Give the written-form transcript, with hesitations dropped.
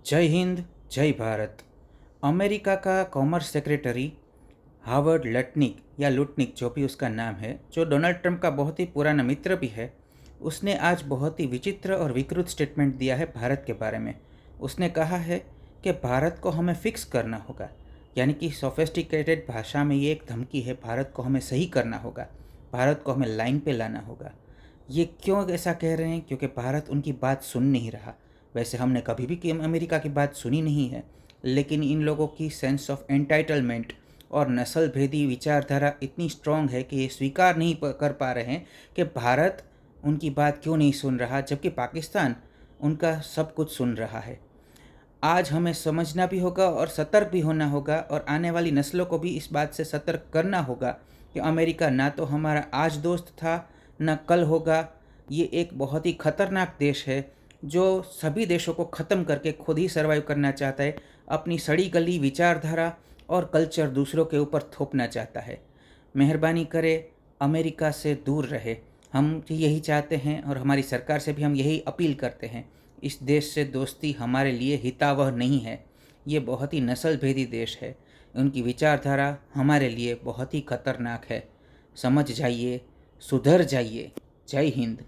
जय हिंद, जय भारत। अमेरिका का कॉमर्स सेक्रेटरी हार्वर्ड लटनिक या लुटनिक, जो भी उसका नाम है, जो डोनाल्ड ट्रंप का बहुत ही पुराना मित्र भी है, उसने आज बहुत ही विचित्र और विकृत स्टेटमेंट दिया है भारत के बारे में। उसने कहा है कि भारत को हमें फिक्स करना होगा, यानी कि सोफिस्टिकेटेड भाषा में ये एक धमकी है, भारत को हमें सही करना होगा, भारत को हमें लाइन पे लाना होगा। ये क्यों ऐसा कह रहे हैं? क्योंकि भारत उनकी बात सुन नहीं रहा। वैसे हमने कभी भी अमेरिका की बात सुनी नहीं है, लेकिन इन लोगों की सेंस ऑफ एंटाइटलमेंट और नस्ल भेदी विचारधारा इतनी स्ट्रांग है कि ये स्वीकार नहीं कर पा रहे हैं कि भारत उनकी बात क्यों नहीं सुन रहा, जबकि पाकिस्तान उनका सब कुछ सुन रहा है। आज हमें समझना भी होगा और सतर्क भी होना होगा, और आने वाली नस्लों को भी इस बात से सतर्क करना होगा कि अमेरिका ना तो हमारा आज दोस्त था, ना कल होगा। ये एक बहुत ही खतरनाक देश है जो सभी देशों को ख़त्म करके खुद ही सर्वाइव करना चाहता है, अपनी सड़ी गली विचारधारा और कल्चर दूसरों के ऊपर थोपना चाहता है। मेहरबानी करे, अमेरिका से दूर रहे। हम यही चाहते हैं और हमारी सरकार से भी हम यही अपील करते हैं। इस देश से दोस्ती हमारे लिए हितावह नहीं है। ये बहुत ही नस्ल भेदी देश है। उनकी विचारधारा हमारे लिए बहुत ही खतरनाक है। समझ जाइए, सुधर जाइए। जय हिंद।